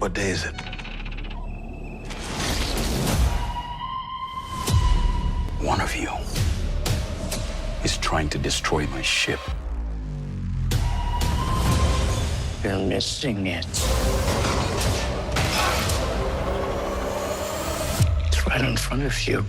What day is it? One of you is trying to destroy my ship. You're missing it. It's right in front of you.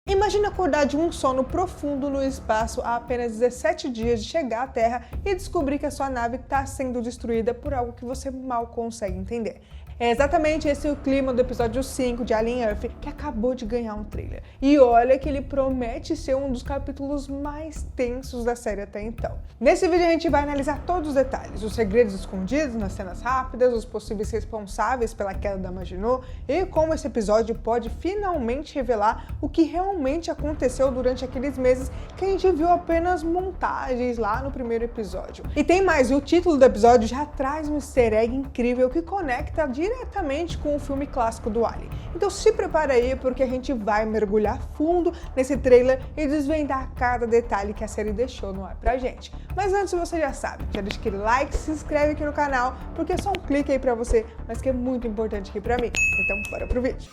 Imagina acordar de um sono profundo no espaço a apenas 17 dias de chegar à Terra e descobrir que a sua nave está sendo destruída por algo que você mal consegue entender. É exatamente esse o clima do episódio 5 de Alien Earth, que acabou de ganhar um trailer. E olha que ele promete ser um dos capítulos mais tensos da série até então. Nesse vídeo a gente vai analisar todos os detalhes, os segredos escondidos nas cenas rápidas, os possíveis responsáveis pela queda da Maginot e como esse episódio pode finalmente revelar o que realmente aconteceu durante aqueles meses que a gente viu apenas montagens lá no primeiro episódio. E tem mais, o título do episódio já traz um easter egg incrível que conecta diretamente com o filme clássico do Alien. Então se prepara aí porque a gente vai mergulhar fundo nesse trailer e desvendar cada detalhe que a série deixou no ar pra gente. Mas antes você já sabe, já deixa aquele like, se inscreve aqui no canal, porque é só um clique aí pra você, mas que é muito importante aqui pra mim. Então bora pro vídeo.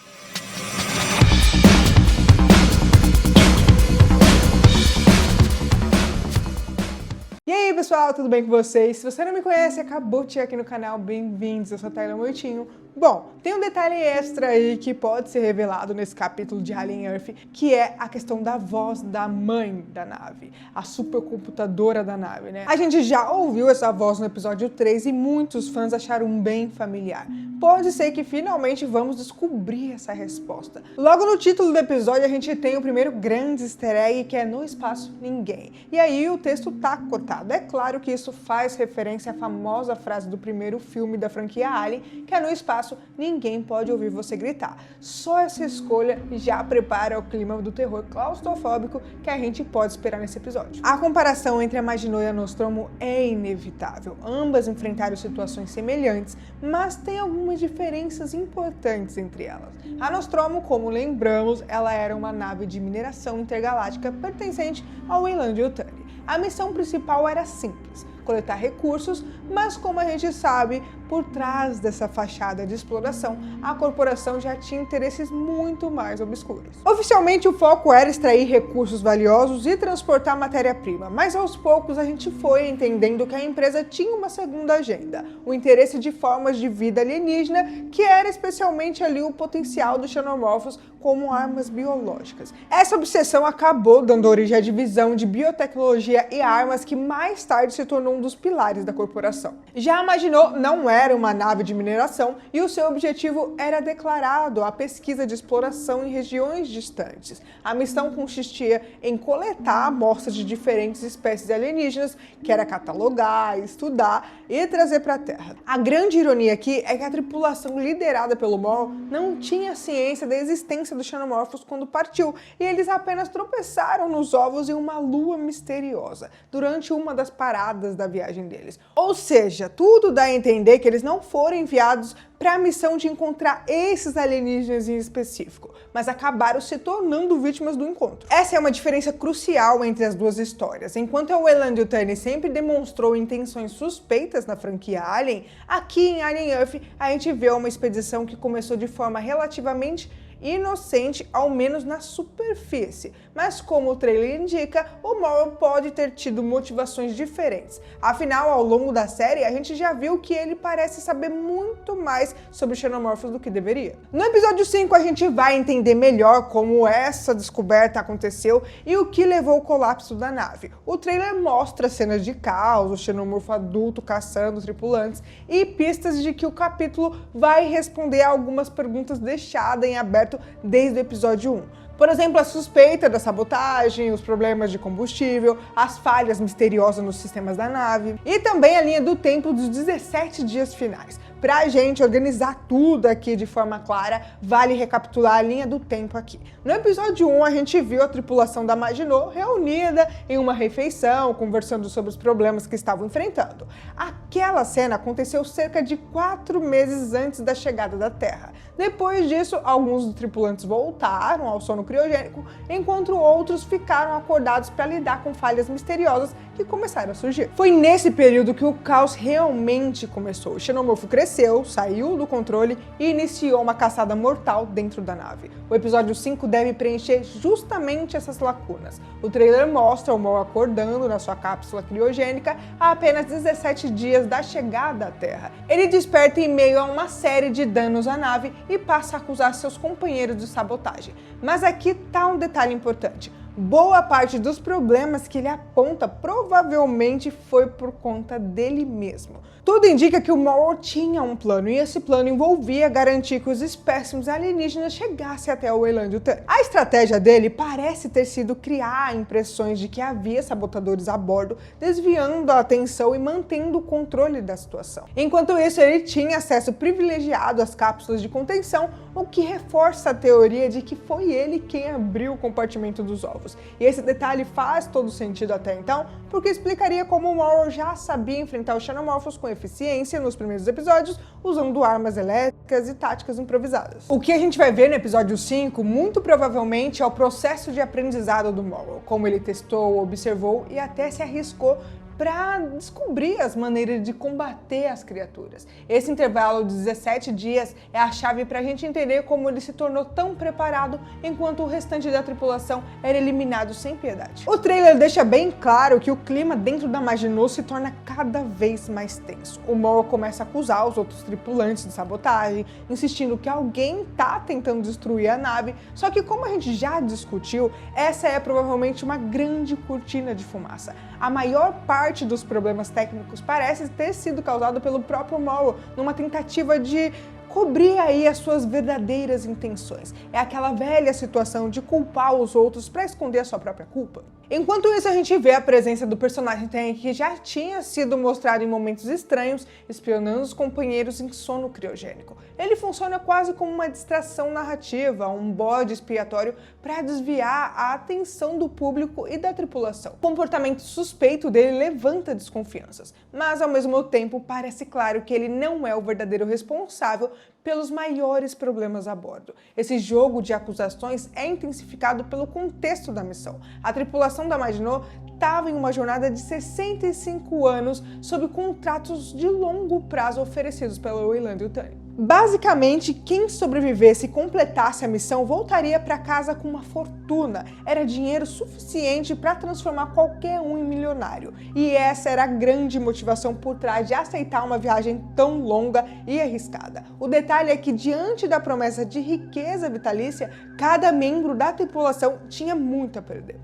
E aí pessoal, tudo bem com vocês? Se você não me conhece, acabou de chegar aqui no canal, bem-vindos, eu sou a Tayla Moitinho. Bom, tem um detalhe extra aí que pode ser revelado nesse capítulo de Alien Earth, que é a questão da voz da mãe da nave, a supercomputadora da nave, né? A gente já ouviu essa voz no episódio 3 e muitos fãs acharam bem familiar. Pode ser que finalmente vamos descobrir essa resposta. Logo no título do episódio a gente tem o primeiro grande easter egg, que é no espaço ninguém. E aí o texto tá cortado. É claro que isso faz referência à famosa frase do primeiro filme da franquia Alien, que é no espaço ninguém pode ouvir você gritar. Só essa escolha já prepara o clima do terror claustrofóbico que a gente pode esperar nesse episódio. A comparação entre a Maginot e a Nostromo é inevitável. Ambas enfrentaram situações semelhantes, mas tem algumas diferenças importantes entre elas. A Nostromo, como lembramos, ela era uma nave de mineração intergaláctica pertencente ao Weyland-Yutani. A missão principal era simples: coletar recursos, mas como a gente sabe, por trás dessa fachada de exploração, a corporação já tinha interesses muito mais obscuros. Oficialmente o foco era extrair recursos valiosos e transportar matéria-prima, mas aos poucos a gente foi entendendo que a empresa tinha uma segunda agenda, o interesse de formas de vida alienígena, que era especialmente ali o potencial dos xenomorfos como armas biológicas. Essa obsessão acabou dando origem à divisão de biotecnologia e armas, que mais tarde se tornou um dos pilares da corporação. Já a Maginot não era uma nave de mineração e o seu objetivo era declarado: a pesquisa de exploração em regiões distantes. A missão consistia em coletar amostras de diferentes espécies alienígenas, que era catalogar, estudar e trazer para a Terra. A grande ironia aqui é que a tripulação liderada pelo Maul não tinha ciência da existência dos xenomorfos quando partiu, e eles apenas tropeçaram nos ovos em uma lua misteriosa durante uma das paradas da viagem deles. Ou seja, tudo dá a entender que eles não foram enviados para a missão de encontrar esses alienígenas em específico, mas acabaram se tornando vítimas do encontro. Essa é uma diferença crucial entre as duas histórias. Enquanto o Weyland-Yutani sempre demonstrou intenções suspeitas na franquia Alien, aqui em Alien Earth a gente vê uma expedição que começou de forma relativamente inocente, ao menos na superfície, mas como o trailer indica, o Maul pode ter tido motivações diferentes. Afinal, ao longo da série, a gente já viu que ele parece saber muito mais sobre os xenomorfos do que deveria. No episódio 5, a gente vai entender melhor como essa descoberta aconteceu e o que levou ao colapso da nave. O trailer mostra cenas de caos, o xenomorfo adulto caçando os tripulantes e pistas de que o capítulo vai responder a algumas perguntas deixadas em aberto desde o episódio 1. Por exemplo, a suspeita da sabotagem, os problemas de combustível, as falhas misteriosas nos sistemas da nave e também a linha do tempo dos 17 dias finais. Pra gente organizar tudo aqui de forma clara, vale recapitular a linha do tempo aqui. No episódio 1, a gente viu a tripulação da Maginot reunida em uma refeição, conversando sobre os problemas que estavam enfrentando. Aquela cena aconteceu cerca de 4 meses antes da chegada da Terra. Depois disso, alguns dos tripulantes voltaram ao sono criogênico, enquanto outros ficaram acordados para lidar com falhas misteriosas que começaram a surgir. Foi nesse período que o caos realmente começou. O xenomorfo cresceu, saiu do controle e iniciou uma caçada mortal dentro da nave. O episódio 5 deve preencher justamente essas lacunas. O trailer mostra o Maul acordando na sua cápsula criogênica a apenas 17 dias da chegada à Terra. Ele desperta em meio a uma série de danos à nave e passa a acusar seus companheiros de sabotagem. Mas aqui tá um detalhe importante. Boa parte dos problemas que ele aponta provavelmente foi por conta dele mesmo. Tudo indica que o Maul tinha um plano, e esse plano envolvia garantir que os espécimes alienígenas chegassem até o Weyland-Yutani. A estratégia dele parece ter sido criar impressões de que havia sabotadores a bordo, desviando a atenção e mantendo o controle da situação. Enquanto isso, ele tinha acesso privilegiado às cápsulas de contenção, o que reforça a teoria de que foi ele quem abriu o compartimento dos ovos. E esse detalhe faz todo sentido até então, porque explicaria como o Maul já sabia enfrentar os xenomorfos com eficiência nos primeiros episódios, usando armas elétricas e táticas improvisadas. O que a gente vai ver no episódio 5, muito provavelmente, é o processo de aprendizado do Maul, como ele testou, observou e até se arriscou para descobrir as maneiras de combater as criaturas. Esse intervalo de 17 dias é a chave para a gente entender como ele se tornou tão preparado, enquanto o restante da tripulação era eliminado sem piedade. O trailer deixa bem claro que o clima dentro da Maginot se torna cada vez mais tenso. O Maul começa a acusar os outros tripulantes de sabotagem, insistindo que alguém tá tentando destruir a nave, só que, como a gente já discutiu, essa é provavelmente uma grande cortina de fumaça. A maior parte dos problemas técnicos parece ter sido causado pelo próprio Maul, numa tentativa de cobrir aí as suas verdadeiras intenções. É aquela velha situação de culpar os outros para esconder a sua própria culpa. Enquanto isso, a gente vê a presença do personagem que já tinha sido mostrado em momentos estranhos, espionando os companheiros em sono criogênico. Ele funciona quase como uma distração narrativa, um bode expiatório para desviar a atenção do público e da tripulação. O comportamento suspeito dele levanta desconfianças, mas ao mesmo tempo parece claro que ele não é o verdadeiro responsável pelos maiores problemas a bordo. Esse jogo de acusações é intensificado pelo contexto da missão. A tripulação da Maginot estava em uma jornada de 65 anos sob contratos de longo prazo oferecidos pela Weyland-Yutani. Basicamente, quem sobrevivesse e completasse a missão voltaria para casa com uma fortuna. Era dinheiro suficiente para transformar qualquer um em milionário. E essa era a grande motivação por trás de aceitar uma viagem tão longa e arriscada. O detalhe é que, diante da promessa de riqueza vitalícia, cada membro da tripulação tinha muito a perder.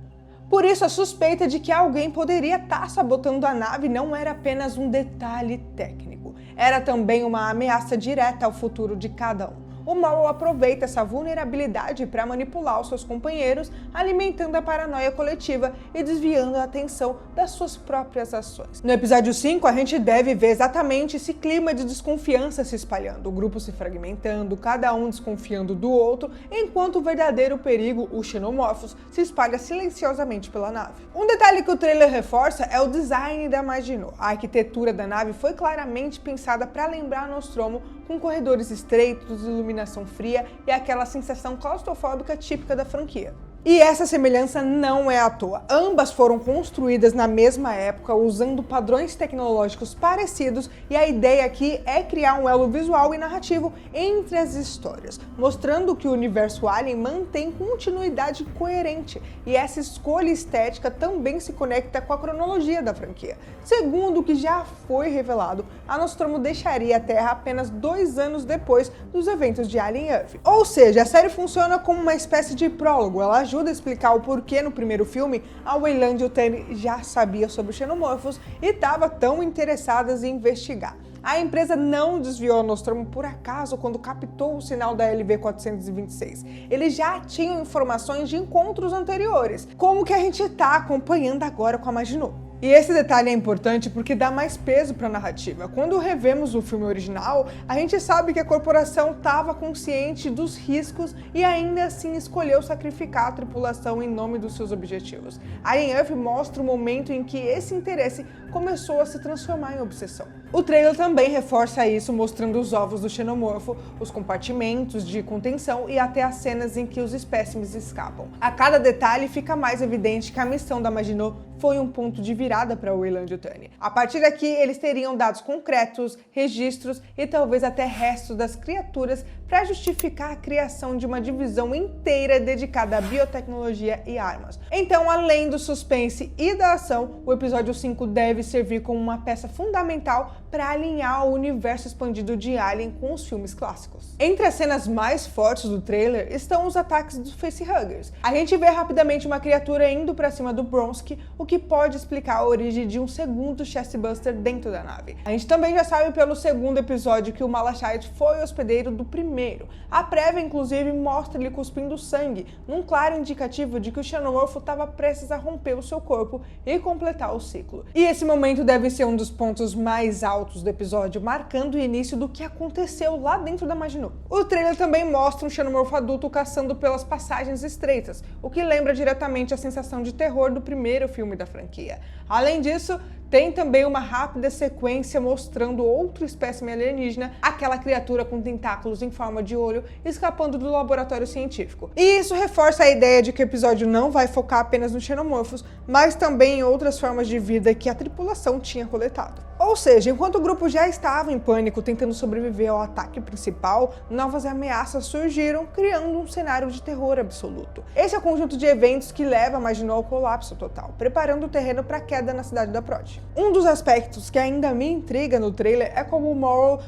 Por isso, a suspeita de que alguém poderia estar sabotando a nave não era apenas um detalhe técnico, era também uma ameaça direta ao futuro de cada um. O Maul aproveita essa vulnerabilidade para manipular os seus companheiros, alimentando a paranoia coletiva e desviando a atenção das suas próprias ações. No episódio 5, a gente deve ver exatamente esse clima de desconfiança se espalhando, o grupo se fragmentando, cada um desconfiando do outro, enquanto o verdadeiro perigo, os xenomorfos, se espalha silenciosamente pela nave. Um detalhe que o trailer reforça é o design da Maginot. A arquitetura da nave foi claramente pensada para lembrar Nostromo, com corredores estreitos, iluminação fria e aquela sensação claustrofóbica típica da franquia. E essa semelhança não é à toa. Ambas foram construídas na mesma época, usando padrões tecnológicos parecidos, e a ideia aqui é criar um elo visual e narrativo entre as histórias, mostrando que o universo Alien mantém continuidade coerente, e essa escolha estética também se conecta com a cronologia da franquia. Segundo o que já foi revelado, a Nostromo deixaria a Terra apenas 2 anos depois dos eventos de Alien Earth. Ou seja, a série funciona como uma espécie de prólogo. Ela ajuda a explicar o porquê no primeiro filme a Weyland-Yutani já sabia sobre os xenomorfos e estava tão interessada em investigar. A empresa não desviou a Nostromo por acaso quando captou o sinal da LV-426. Eles já tinham informações de encontros anteriores, como que a gente está acompanhando agora com a Maginot. E esse detalhe é importante porque dá mais peso para a narrativa. Quando revemos o filme original, a gente sabe que a corporação estava consciente dos riscos e ainda assim escolheu sacrificar a tripulação em nome dos seus objetivos. Alien Earth mostra o momento em que esse interesse começou a se transformar em obsessão. O trailer também reforça isso, mostrando os ovos do xenomorfo, os compartimentos de contenção e até as cenas em que os espécimes escapam. A cada detalhe fica mais evidente que a missão da Maginot foi um ponto de virada para Weyland-Yutani. A partir daqui, eles teriam dados concretos, registros e talvez até restos das criaturas para justificar a criação de uma divisão inteira dedicada à biotecnologia e armas. Então, além do suspense e da ação, o episódio 5 deve servir como uma peça fundamental para alinhar o universo expandido de Alien com os filmes clássicos. Entre as cenas mais fortes do trailer estão os ataques dos facehuggers. A gente vê rapidamente uma criatura indo para cima do Bronski, o que pode explicar a origem de um segundo chestbuster dentro da nave. A gente também já sabe pelo segundo episódio que o Malachite foi hospedeiro do primeiro. A prévia, inclusive, mostra ele cuspindo sangue, num claro indicativo de que o xenomorfo estava prestes a romper o seu corpo e completar o ciclo. E esse momento deve ser um dos pontos mais altos do episódio, marcando o início do que aconteceu lá dentro da Maginot. O trailer também mostra um xenomorfo adulto caçando pelas passagens estreitas, o que lembra diretamente a sensação de terror do primeiro filme da franquia. Além disso, tem também uma rápida sequência mostrando outro espécime alienígena, aquela criatura com tentáculos em forma de olho, escapando do laboratório científico. E isso reforça a ideia de que o episódio não vai focar apenas nos xenomorfos, mas também em outras formas de vida que a tripulação tinha coletado. Ou seja, enquanto o grupo já estava em pânico tentando sobreviver ao ataque principal, novas ameaças surgiram, criando um cenário de terror absoluto. Esse é o conjunto de eventos que leva a Maginot ao colapso total, preparando o terreno para a queda na cidade da Prod. Um dos aspectos que ainda me intriga no trailer é como o Morrow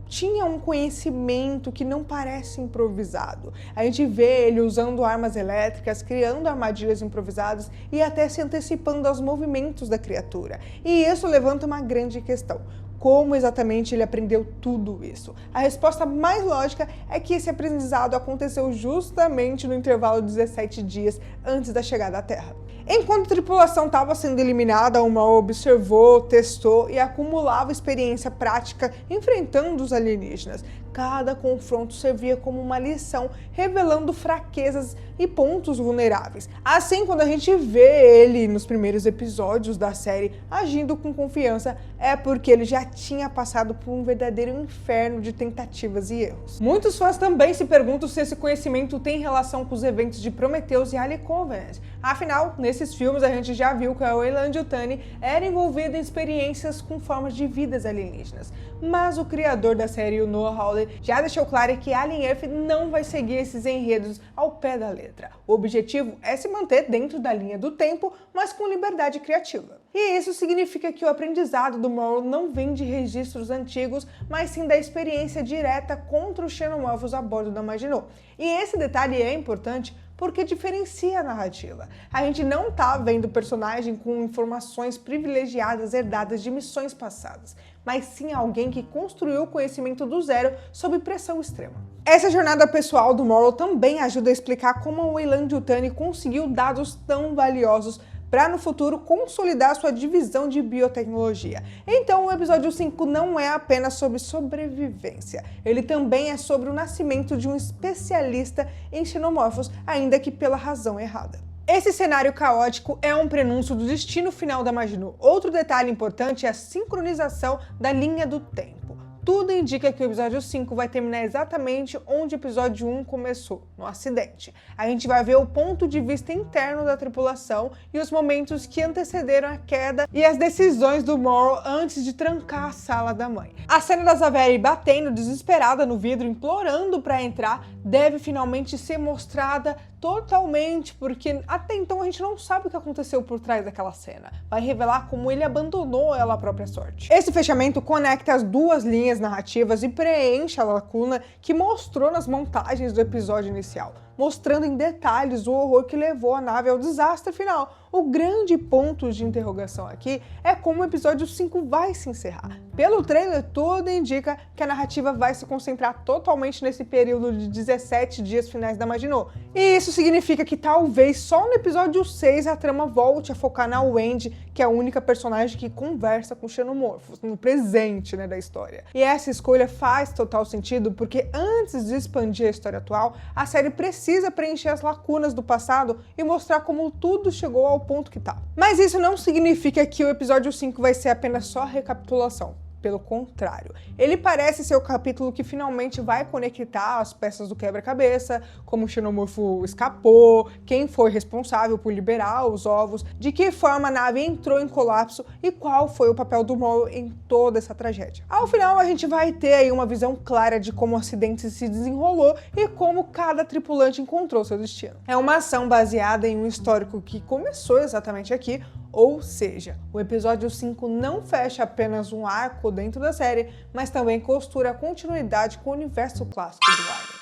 tinha um conhecimento que não parece improvisado. A gente vê ele usando armas elétricas, criando armadilhas improvisadas e até se antecipando aos movimentos da criatura. E isso levanta uma grande questão. Como exatamente ele aprendeu tudo isso? A resposta mais lógica é que esse aprendizado aconteceu justamente no intervalo de 17 dias antes da chegada à Terra. Enquanto a tripulação estava sendo eliminada, o Morrow observou, testou e acumulava experiência prática enfrentando os alienígenas. Cada confronto servia como uma lição, revelando fraquezas e pontos vulneráveis. Assim, quando a gente vê ele nos primeiros episódios da série agindo com confiança, é porque ele já tinha passado por um verdadeiro inferno de tentativas e erros. Muitos fãs também se perguntam se esse conhecimento tem relação com os eventos de Prometheus e Alien Covenant. Afinal, nesses filmes a gente já viu que a Weyland-Yutani era envolvida em experiências com formas de vidas alienígenas. Mas o criador da série, o Noah Hawley, já deixou claro que Alien Earth não vai seguir esses enredos ao pé da letra. O objetivo é se manter dentro da linha do tempo, mas com liberdade criativa. E isso significa que o aprendizado do Morrow não vem de registros antigos, mas sim da experiência direta contra os xenomorfos a bordo da Maginot. E esse detalhe é importante porque diferencia a narrativa. A gente não tá vendo o personagem com informações privilegiadas herdadas de missões passadas, mas sim alguém que construiu o conhecimento do zero sob pressão extrema. Essa jornada pessoal do Morrow também ajuda a explicar como a Weyland-Yutani conseguiu dados tão valiosos para no futuro consolidar sua divisão de biotecnologia. Então o episódio 5 não é apenas sobre sobrevivência, ele também é sobre o nascimento de um especialista em xenomorfos, ainda que pela razão errada. Esse cenário caótico é um prenúncio do destino final da Maginot. Outro detalhe importante é a sincronização da linha do tempo. Tudo indica que o episódio 5 vai terminar exatamente onde o episódio 1 começou, no acidente. A gente vai ver o ponto de vista interno da tripulação e os momentos que antecederam a queda e as decisões do Morrow antes de trancar a sala da mãe. A cena da Zaveri batendo desesperada no vidro, implorando para entrar, deve finalmente ser mostrada totalmente, porque até então a gente não sabe o que aconteceu por trás daquela cena. Vai revelar como ele abandonou ela à própria sorte. Esse fechamento conecta as duas linhas narrativas e preenche a lacuna que mostrou nas montagens do episódio inicial, mostrando em detalhes o horror que levou a nave ao desastre final. O grande ponto de interrogação aqui é como o episódio 5 vai se encerrar. Pelo trailer, tudo indica que a narrativa vai se concentrar totalmente nesse período de 17 dias finais da Maginot. E isso significa que talvez só no episódio 6 a trama volte a focar na Wendy, que é a única personagem que conversa com xenomorfos, no presente, da história. E essa escolha faz total sentido porque antes de expandir a história atual, a série precisa preencher as lacunas do passado e mostrar como tudo chegou ao ponto que tá. Mas isso não significa que o episódio 5 vai ser apenas só recapitulação. Pelo contrário, ele parece ser o capítulo que finalmente vai conectar as peças do quebra-cabeça, como o Xenomorfo escapou, quem foi responsável por liberar os ovos, de que forma a nave entrou em colapso e qual foi o papel do Maul em toda essa tragédia. Ao final, a gente vai ter aí uma visão clara de como o acidente se desenrolou e como cada tripulante encontrou seu destino. É uma ação baseada em um histórico que começou exatamente aqui, ou seja, o episódio 5 não fecha apenas um arco dentro da série, mas também costura a continuidade com o universo clássico do Alien.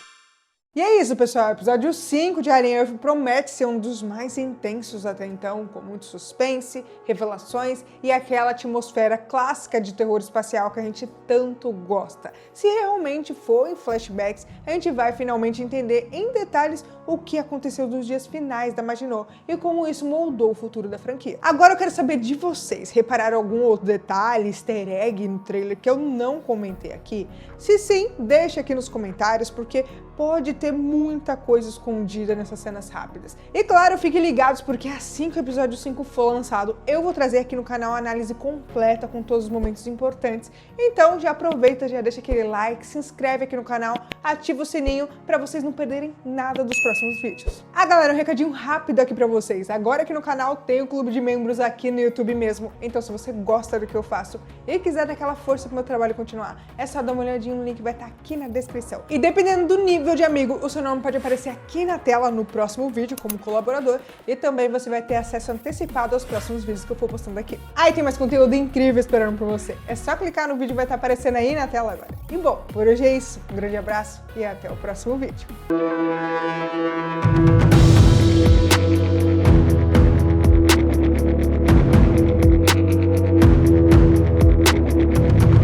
E é isso, pessoal. O episódio 5 de Alien Earth promete ser um dos mais intensos até então, com muito suspense, revelações e aquela atmosfera clássica de terror espacial que a gente tanto gosta. Se realmente for em flashbacks, a gente vai finalmente entender em detalhes o que aconteceu nos dias finais da Maginot e como isso moldou o futuro da franquia. Agora eu quero saber de vocês, repararam algum outro detalhe, easter egg no trailer que eu não comentei aqui? Se sim, deixa aqui nos comentários, porque pode ter muita coisa escondida nessas cenas rápidas. E claro, fiquem ligados, porque assim que o episódio 5 for lançado, eu vou trazer aqui no canal a análise completa com todos os momentos importantes. Então já aproveita, já deixa aquele like, se inscreve aqui no canal, ativa o sininho para vocês não perderem nada dos próximos vídeos. Ah, galera, um recadinho rápido aqui para vocês. Agora aqui no canal tem o clube de membros aqui no YouTube mesmo, então se você gosta do que eu faço e quiser dar aquela força pro meu trabalho continuar, é só dar uma olhadinha no link, vai estar aqui na descrição. E dependendo do nível de amigo, o seu nome pode aparecer aqui na tela no próximo vídeo como colaborador e também você vai ter acesso antecipado aos próximos vídeos que eu for postando aqui. Aí tem mais conteúdo incrível esperando por você. É só clicar no vídeo, vai estar aparecendo aí na tela agora. E bom, por hoje é isso. Um grande abraço e até o próximo vídeo.